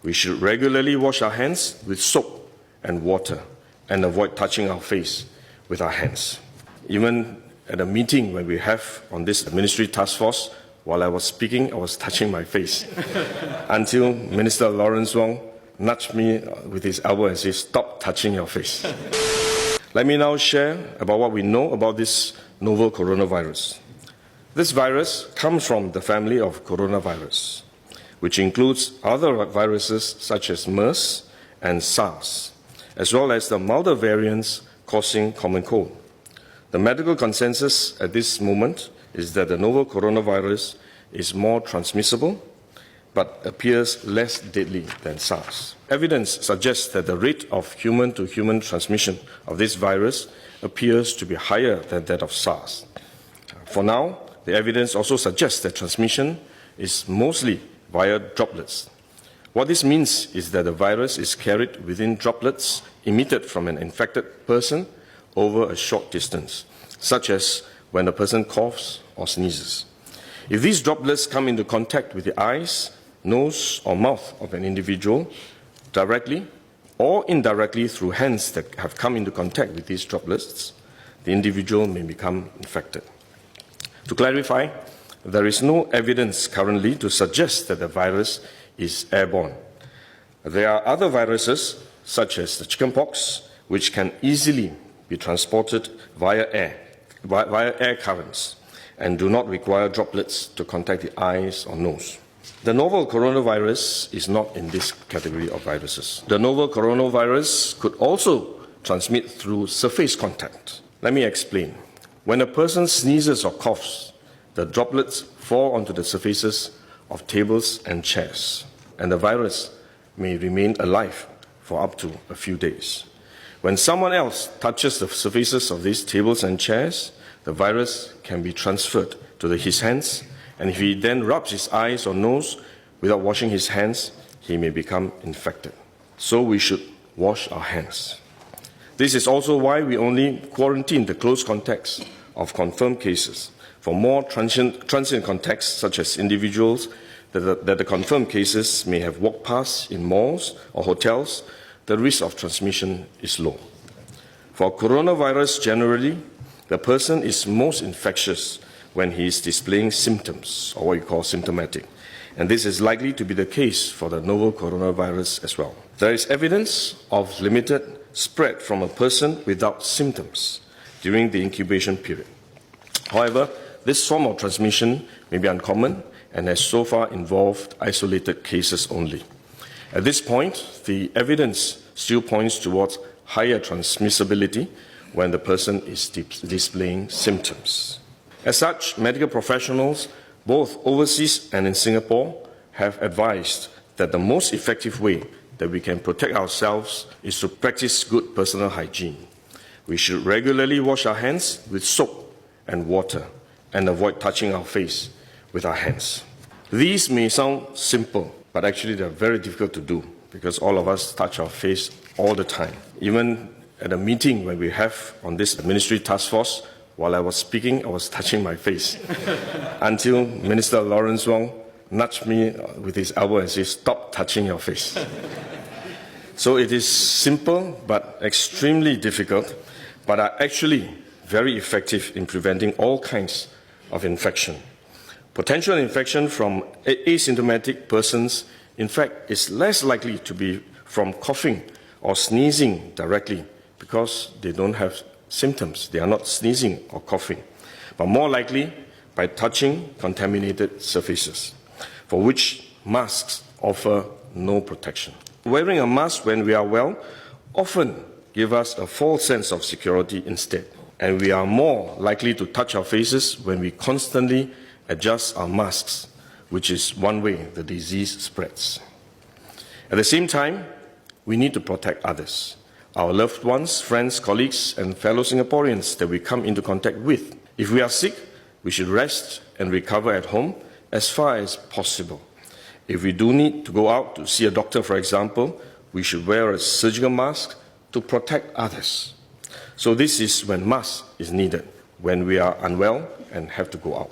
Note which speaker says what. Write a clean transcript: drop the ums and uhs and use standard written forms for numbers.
Speaker 1: We should regularly wash our hands with soap and water and avoid touching our face with our hands. Even at a meeting when we have on this ministry task force, while I was speaking, I was touching my face until Minister Lawrence Wong nudged me with his elbow and said, "Stop touching your face." Let me now share about what we know about this novel coronavirus. This virus comes from the family of coronavirus, which includes other viruses such as MERS and SARS, as well as the milder variants causing common cold. The medical consensus at this moment is that the novel coronavirus is more transmissible but appears less deadly than SARS. Evidence suggests that the rate of human-to-human transmission of this virus appears to be higher than that of SARS. For now, the evidence also suggests that transmission is mostly via droplets. What this means is that the virus is carried within droplets emitted from an infected person over a short distance, such as when a person coughs or sneezes. If these droplets come into contact with the eyes, nose, or mouth of an individual, directly or indirectly through hands that have come into contact with these droplets, the individual may become infected. To clarify, there is no evidence currently to suggest that the virus is airborne. There are other viruses, such as the chickenpox, which can easily be transported via air currents and do not require droplets to contact the eyes or nose. The novel coronavirus is not in this category of viruses. The novel coronavirus could also transmit through surface contact. Let me explain. When a person sneezes or coughs, the droplets fall onto the surfaces of tables and chairs, and the virus may remain alive for up to a few days. When someone else touches the surfaces of these tables and chairs, the virus can be transferred to his hands, and if he then rubs his eyes or nose without washing his hands, he may become infected. So we should wash our hands. This is also why we only quarantine the close contacts of confirmed cases. For more transient contacts, such as individuals that the confirmed cases may have walked past in malls or hotels, the risk of transmission is low. For coronavirus generally, the person is most infectious when he is displaying symptoms, or what you call symptomatic. And this is likely to be the case for the novel coronavirus as well. There is evidence of limited spread from a person without symptoms during the incubation period. However, this form of transmission may be uncommon and has so far involved isolated cases only. At this point, the evidence still points towards higher transmissibility when the person is displaying symptoms. As such, medical professionals, both overseas and in Singapore, have advised that the most effective way that we can protect ourselves is to practice good personal hygiene. We should regularly wash our hands with soap and water and avoid touching our face with our hands. These may sound simple, but actually they're very difficult to do because all of us touch our face all the time. Even at a meeting when we have on this ministry task force, while I was speaking, I was touching my face until Minister Lawrence Wong nudged me with his elbow and said, "Stop touching your face." So it is simple but extremely difficult, but are actually very effective in preventing all kinds of infection. Potential infection from asymptomatic persons, in fact, is less likely to be from coughing or sneezing directly because they don't have symptoms. They are not sneezing or coughing, but more likely by touching contaminated surfaces, for which masks offer no protection. Wearing a mask when we are well often gives us a false sense of security instead, and we are more likely to touch our faces when we constantly adjust our masks, which is one way the disease spreads. At the same time, we need to protect others, our loved ones, friends, colleagues, and fellow Singaporeans that we come into contact with. If we are sick, we should rest and recover at home as far as possible. If we do need to go out to see a doctor, for example, we should wear a surgical mask to protect others. So this is when mask is needed, when we are unwell and have to go out.